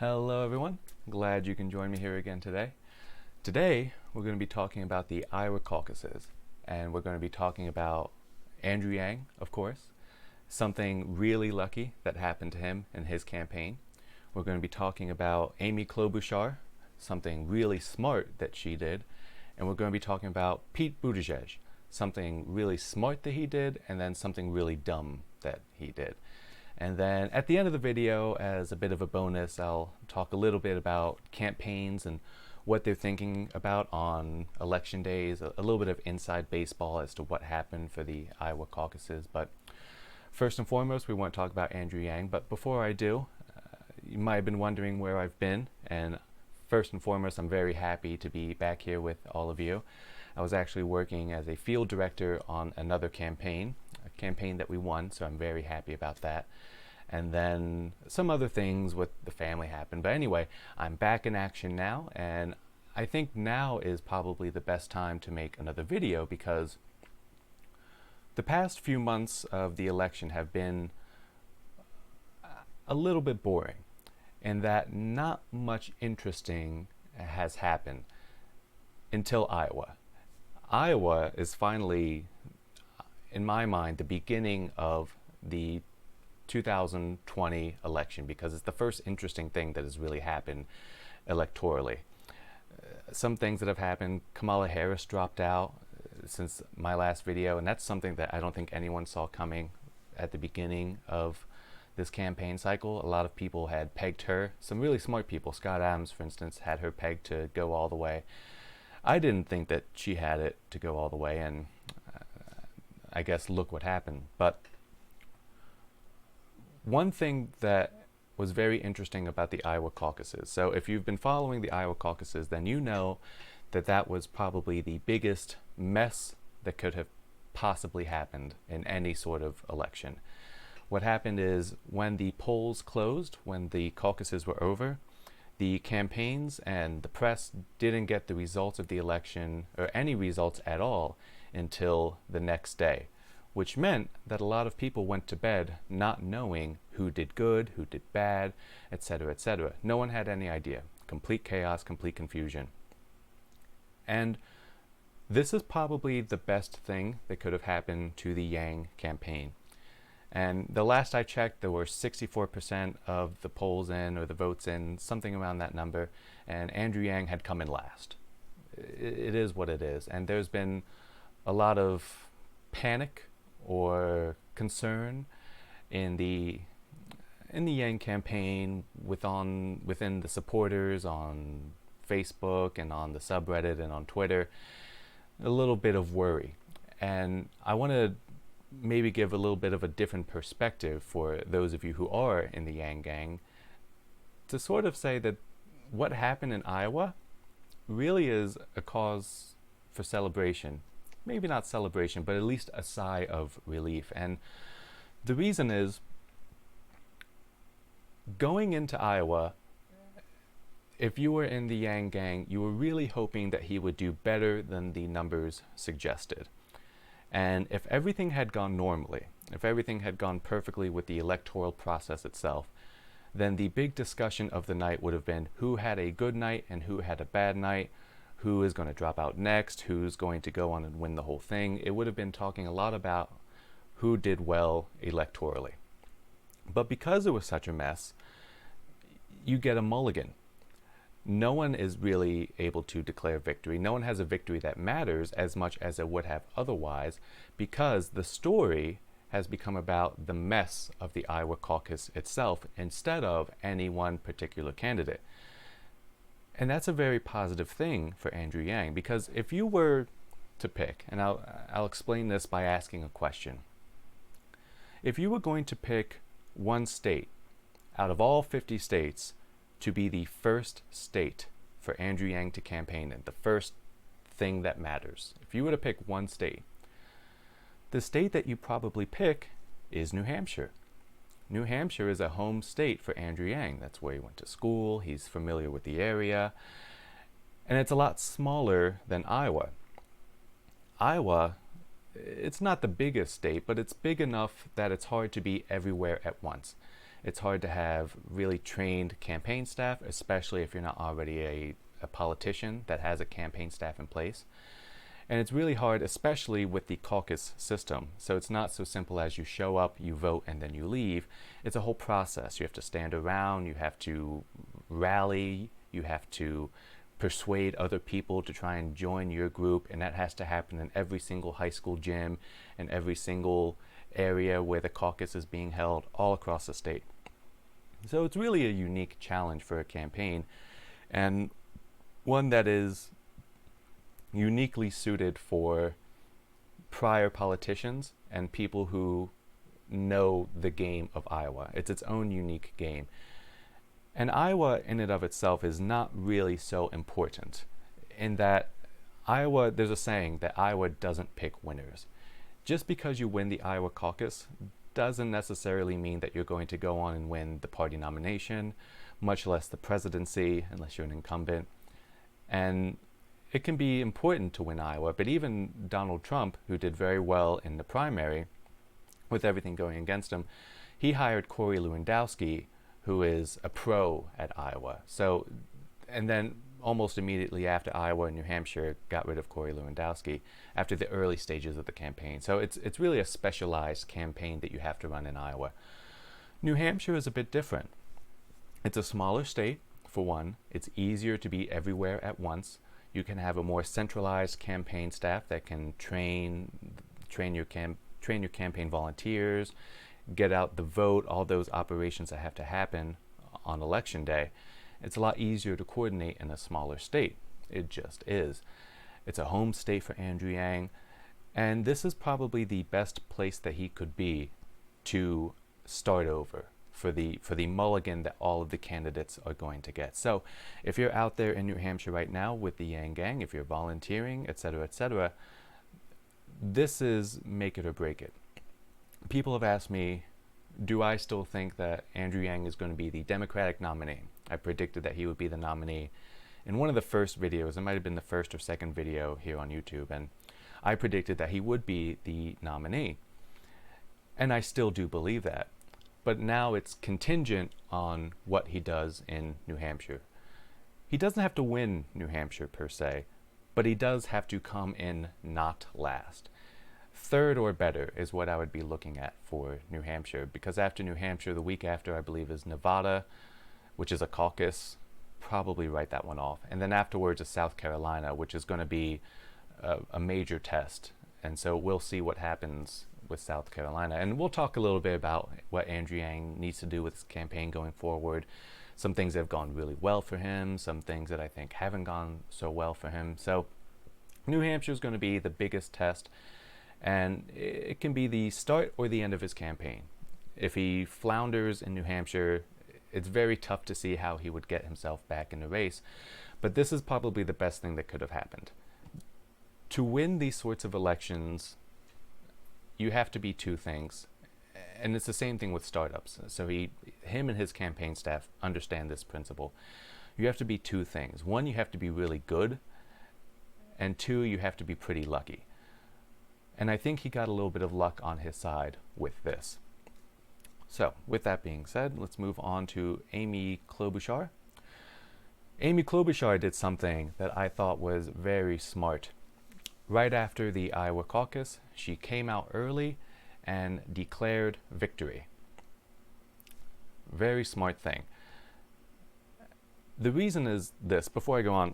Hello everyone, glad you can join me here again today. Today we're going to be talking about the Iowa caucuses, and we're going to be talking about Andrew Yang, of course, something really lucky that happened to him in his campaign. We're going to be talking about Amy Klobuchar, something really smart that she did, and we're going to be talking about Pete Buttigieg, something really smart that he did, and then something really dumb that he did. And then at the end of the video, as a bit of a bonus, I'll talk a little bit about campaigns and what they're thinking about on election days, a little bit of inside baseball as to what happened for the Iowa caucuses. But first and foremost, we want to talk about Andrew Yang. But before I do, you might have been wondering where I've been. And first and foremost, I'm very happy to be back here with all of you. I was actually working as a field director on another campaign, a campaign that we won, so I'm very happy about that. And then some other things with the family happened. But anyway, I'm back in action now, and I think now is probably the best time to make another video because the past few months of the election have been a little bit boring in that not much interesting has happened until Iowa. Iowa is finally, in my mind, the beginning of the 2020 election because it's the first interesting thing that has really happened electorally. Some things that have happened, Kamala Harris dropped out since my last video, and that's something that I don't think anyone saw coming at the beginning of this campaign cycle. A lot of people had pegged her, some really smart people, Scott Adams, for instance, had her pegged to go all the way. I didn't think that she had it to go all the way, and I guess look what happened. But one thing that was very interesting about the Iowa caucuses, so if you've been following the Iowa caucuses, then you know that that was probably the biggest mess that could have possibly happened in any sort of election. What happened is when the polls closed, when the caucuses were over, the campaigns and the press didn't get the results of the election, or any results at all, until the next day, which meant that a lot of people went to bed not knowing who did good, who did bad, etc., etc. No one had any idea. Complete chaos, complete confusion. And this is probably the best thing that could have happened to the Yang campaign. And the last I checked, there were 64% of the polls in, or the votes in, something around that number, and Andrew Yang had come in last. It is what it is. And there's been a lot of panic or concern in the Yang campaign within the supporters on Facebook and on the subreddit and on Twitter. A little bit of worry. And I want to maybe give a little bit of a different perspective for those of you who are in the Yang gang to sort of say that what happened in Iowa really is a cause for celebration. Maybe not celebration, but at least a sigh of relief. And the reason is, going into Iowa, if you were in the Yang gang, you were really hoping that he would do better than the numbers suggested. And if everything had gone normally, if everything had gone perfectly with the electoral process itself, then the big discussion of the night would have been who had a good night and who had a bad night, who is going to drop out next, who's going to go on and win the whole thing. It would have been talking a lot about who did well electorally. But because it was such a mess, you get a mulligan. No one is really able to declare victory. No one has a victory that matters as much as it would have otherwise, because the story has become about the mess of the Iowa caucus itself instead of any one particular candidate. And that's a very positive thing for Andrew Yang, because if you were to pick, and I'll explain this by asking a question. If you were going to pick one state out of all 50 states to be the first state for Andrew Yang to campaign in, the first thing that matters. If you were to pick one state, the state that you probably pick is New Hampshire. New Hampshire is a home state for Andrew Yang. That's where he went to school, he's familiar with the area, and it's a lot smaller than Iowa. Iowa, it's not the biggest state, but it's big enough that it's hard to be everywhere at once. It's hard to have really trained campaign staff, especially if you're not already a politician that has a campaign staff in place. And it's really hard, especially with the caucus system. So it's not so simple as you show up, you vote, and then you leave. It's a whole process. You have to stand around, you have to rally, you have to persuade other people to try and join your group, and that has to happen in every single high school gym and every single area where the caucus is being held all across the state. So it's really a unique challenge for a campaign, and one that is uniquely suited for prior politicians and people who know the game of Iowa. It's its own unique game. And Iowa in and of itself is not really so important, in that Iowa, there's a saying that Iowa doesn't pick winners. Just because you win the Iowa caucus doesn't necessarily mean that you're going to go on and win the party nomination, much less the presidency, unless you're an incumbent. And it can be important to win Iowa, but even Donald Trump, who did very well in the primary with everything going against him, he hired Corey Lewandowski, who is a pro at Iowa. So, and then almost immediately after Iowa and New Hampshire got rid of Corey Lewandowski after the early stages of the campaign. So it's really a specialized campaign that you have to run in Iowa. New Hampshire is a bit different. It's a smaller state, for one. It's easier to be everywhere at once. You can have a more centralized campaign staff that can train your campaign volunteers, get out the vote, all those operations that have to happen on election day. It's a lot easier to coordinate in a smaller state. It just is. It's a home state for Andrew Yang, and this is probably the best place that he could be to start over for the mulligan that all of the candidates are going to get. So if you're out there in New Hampshire right now with the Yang Gang, if you're volunteering, etc., this is make it or break it. People have asked me, do I still think that Andrew Yang is going to be the Democratic nominee? I predicted that he would be the nominee in one of the first videos. It might have been the first or second video here on YouTube, and I predicted that he would be the nominee. And I still do believe that. But now it's contingent on what he does in New Hampshire. He doesn't have to win New Hampshire per se, but he does have to come in not last. Third or better is what I would be looking at for New Hampshire, because after New Hampshire, the week after, I believe, is Nevada, which is a caucus. Probably write that one off. And then afterwards is South Carolina, which is going to be a major test. And so we'll see what happens with South Carolina. And we'll talk a little bit about what Andrew Yang needs to do with his campaign going forward. Some things that have gone really well for him, some things that I think haven't gone so well for him. So New Hampshire is going to be the biggest test, and it can be the start or the end of his campaign. If he flounders in New Hampshire, it's very tough to see how he would get himself back in the race. But this is probably the best thing that could have happened. To win these sorts of elections, you have to be two things. And it's the same thing with startups. So him and his campaign staff understand this principle. You have to be two things. One, you have to be really good. And two, you have to be pretty lucky. And I think he got a little bit of luck on his side with this. So, with that being said, let's move on to Amy Klobuchar. Amy Klobuchar did something that I thought was very smart. Right after the Iowa caucus, she came out early and declared victory. Very smart thing. The reason is this. Before I go on,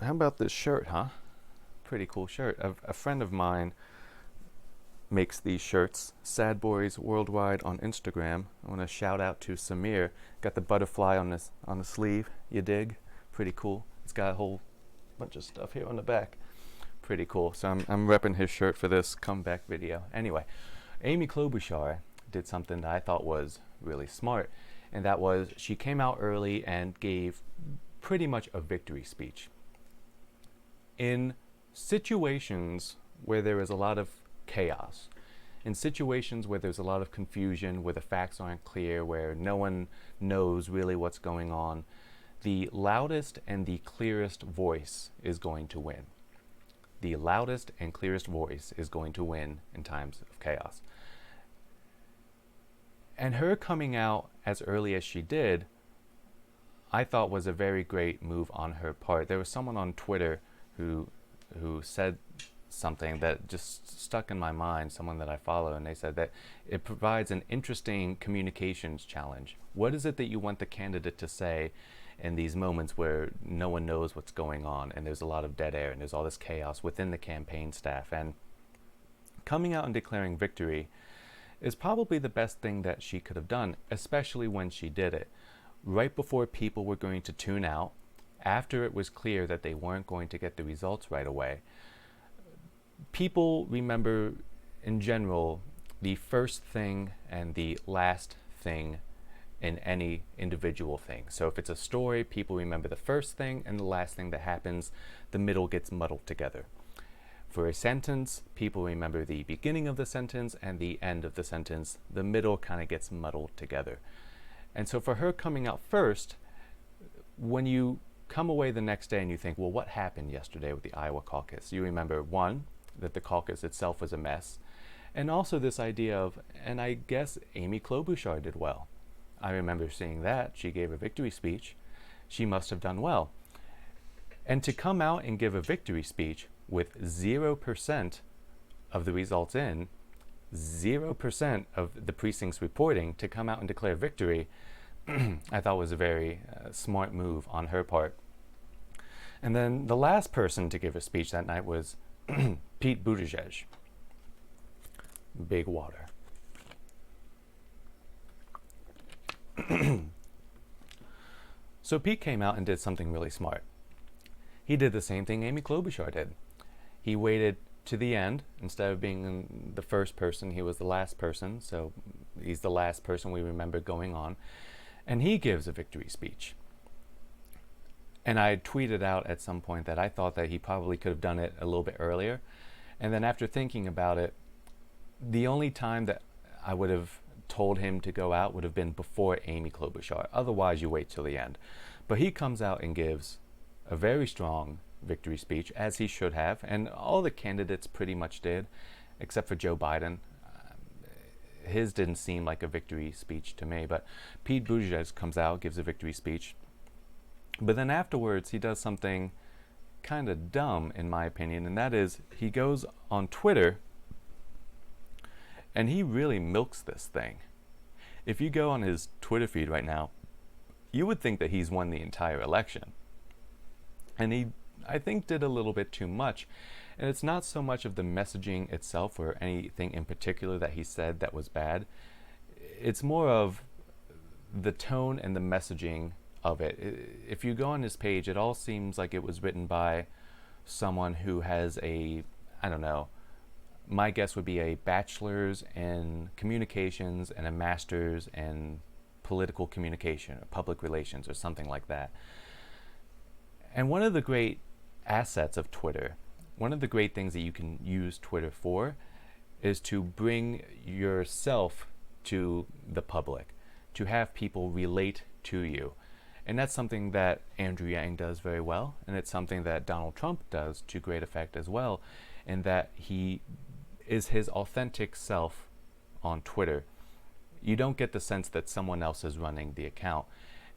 how about this shirt, huh? Pretty cool shirt. A friend of mine makes these shirts, Sad Boys Worldwide on Instagram. I want to shout out to Samir. Got the butterfly on the sleeve. You dig? Pretty cool. It's got a whole bunch of stuff here on the back. Pretty cool. So I'm repping his shirt for this comeback video. Anyway, Amy Klobuchar did something that I thought was really smart, and that was she came out early and gave pretty much a victory speech. In situations where there is a lot of chaos, in situations where there's a lot of confusion, where the facts aren't clear, where no one knows really what's going on, the loudest and the clearest voice is going to win. The loudest and clearest voice is going to win in times of chaos. And her coming out as early as she did, I thought was a very great move on her part. There was someone on Twitter who said something that just stuck in my mind, someone that I follow, and they said that it provides an interesting communications challenge. What is it that you want the candidate to say in these moments where no one knows what's going on and there's a lot of dead air and there's all this chaos within the campaign staff? And coming out and declaring victory is probably the best thing that she could have done, especially when she did it right before people were going to tune out, after it was clear that they weren't going to get the results right away. People remember, in general, the first thing and the last thing in any individual thing. So if it's a story, people remember the first thing and the last thing that happens. The middle gets muddled together. For a sentence, people remember the beginning of the sentence and the end of the sentence. The middle kind of gets muddled together. And so for her coming out first, when you come away the next day and you think, well, what happened yesterday with the Iowa caucus? You remember, one, that the caucus itself was a mess, and also this idea of, and I guess Amy Klobuchar did well. I remember seeing that. She gave a victory speech. She must have done well. And to come out and give a victory speech with 0% of the results in, 0% of the precincts reporting, to come out and declare victory, I thought was a very smart move on her part. And then the last person to give a speech that night was Pete Buttigieg. Big water. So Pete came out and did something really smart. He did the same thing Amy Klobuchar did. He waited to the end. Instead of being the first person, he was the last person. So he's the last person we remember going on. And he gives a victory speech. And I tweeted out at some point that I thought that he probably could have done it a little bit earlier. And then after thinking about it, the only time that I would have told him to go out would have been before Amy Klobuchar. Otherwise, you wait till the end. But he comes out and gives a very strong victory speech, as he should have. And all the candidates pretty much did, except for Joe Biden. His didn't seem like a victory speech to me. But Pete Buttigieg comes out, gives a victory speech. But then afterwards, he does something kind of dumb, in my opinion, and that is he goes on Twitter and he really milks this thing. If you go on his Twitter feed right now, you would think that he's won the entire election. And he, I think, did a little bit too much. And it's not so much of the messaging itself or anything in particular that he said that was bad. It's more of the tone and the messaging of it. If you go on his page, it all seems like it was written by someone who has a, I don't know, my guess would be a bachelor's in communications and a master's in political communication or public relations or something like that. And one of the great assets of Twitter, one of the great things that you can use Twitter for, is to bring yourself to the public, to have people relate to you. And that's something that Andrew Yang does very well, and it's something that Donald Trump does to great effect as well, in that he is his authentic self on Twitter. You don't get the sense that someone else is running the account.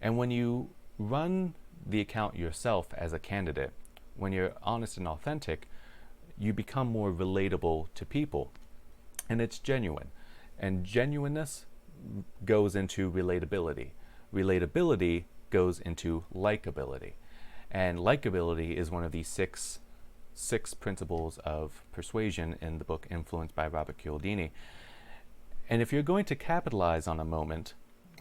And when you run the account yourself as a candidate, when you're honest and authentic, you become more relatable to people. And it's genuine. And genuineness goes into relatability. Relatability goes into likability. And likability is one of the six principles of persuasion in the book Influenced by Robert Cialdini. And if you're going to capitalize on a moment,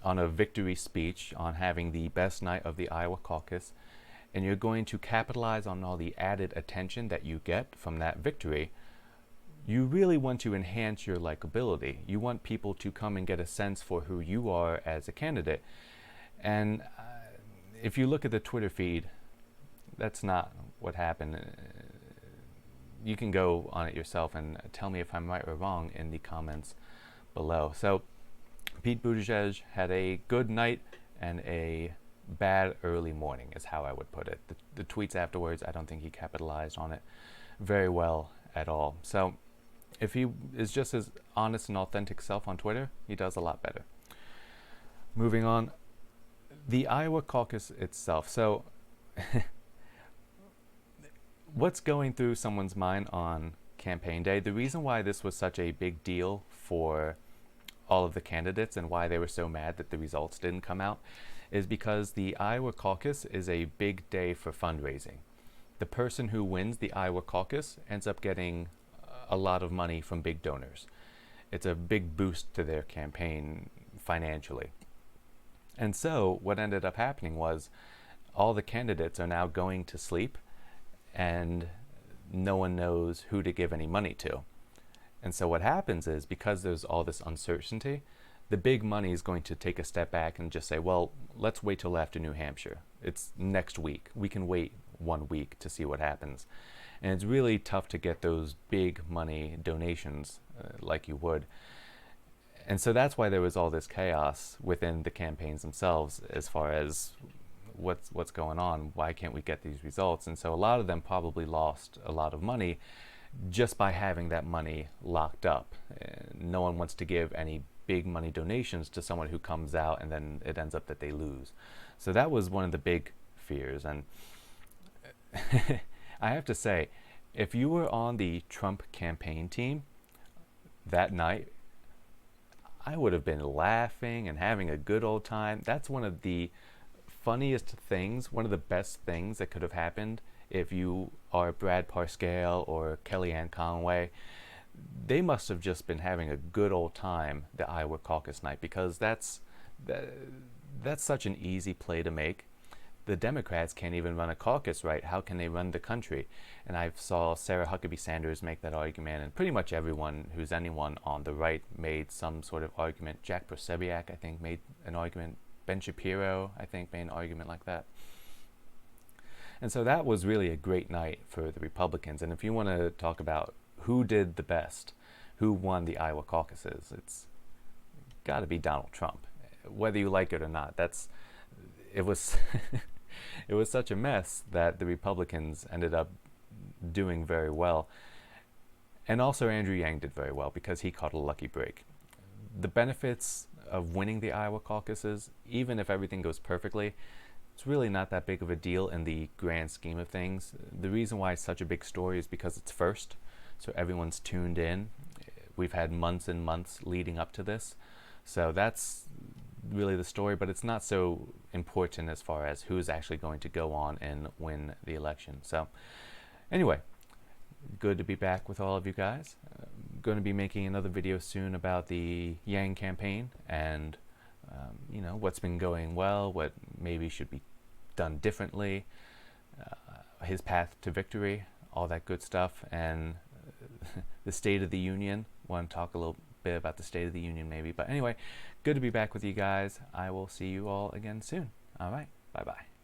on a victory speech, on having the best night of the Iowa Caucus, and you're going to capitalize on all the added attention that you get from that victory, you really want to enhance your likability. You want people to come and get a sense for who you are as a candidate. And if you look at the Twitter feed, that's not what happened. You can go on it yourself and tell me if I'm right or wrong in the comments below. So Pete Buttigieg had a good night and a bad early morning is how I would put it. The tweets afterwards, I don't think he capitalized on it very well at all. So if he is just his honest and authentic self on Twitter, he does a lot better. Moving on, the Iowa caucus itself. So, what's going through someone's mind on campaign day? The reason why this was such a big deal for all of the candidates and why they were so mad that the results didn't come out is because the Iowa caucus is a big day for fundraising. The person who wins the Iowa caucus ends up getting a lot of money from big donors. It's a big boost to their campaign financially. And so what ended up happening was all the candidates are now going to sleep and no one knows who to give any money to. And so what happens is, because there's all this uncertainty, the big money is going to take a step back and just say, well, let's wait till after New Hampshire. It's next week. We can wait 1 week to see what happens. And it's really tough to get those big money donations like you would. And so that's why there was all this chaos within the campaigns themselves as far as what's going on. Why can't we get these results? And so a lot of them probably lost a lot of money just by having that money locked up. No one wants to give any big money donations to someone who comes out and then it ends up that they lose. So that was one of the big fears. And I have to say, if you were on the Trump campaign team that night, I would have been laughing and having a good old time. That's one of the funniest things, one of the best things that could have happened if you are Brad Parscale or Kellyanne Conway. They must have just been having a good old time the Iowa caucus night, because that's such an easy play to make. The Democrats can't even run a caucus right. How can they run the country? And I saw Sarah Huckabee Sanders make that argument, and pretty much everyone who's anyone on the right made some sort of argument. Jack Prosebiak, I think, made an argument. Ben Shapiro, I think, made an argument like that. And so that was really a great night for the Republicans. And if you want to talk about who did the best, who won the Iowa caucuses, it's got to be Donald Trump, whether you like it or not. It was it was such a mess that the Republicans ended up doing very well. And also Andrew Yang did very well because he caught a lucky break. The benefits of winning the Iowa caucuses, even if everything goes perfectly, it's really not that big of a deal in the grand scheme of things. The reason why it's such a big story is because it's first, so everyone's tuned in. We've had months and months leading up to this, so that's really the story, but it's not so important as far as who's actually going to go on and win the election. So anyway, good to be back with all of you guys. I'm going to be making another video soon about the Yang campaign and what's been going well, what maybe should be done differently, his path to victory, all that good stuff, and the State of the Union. Want to talk a little bit about the State of the Union maybe. But anyway, good to be back with you guys. I will see you all again soon. All right, bye-bye.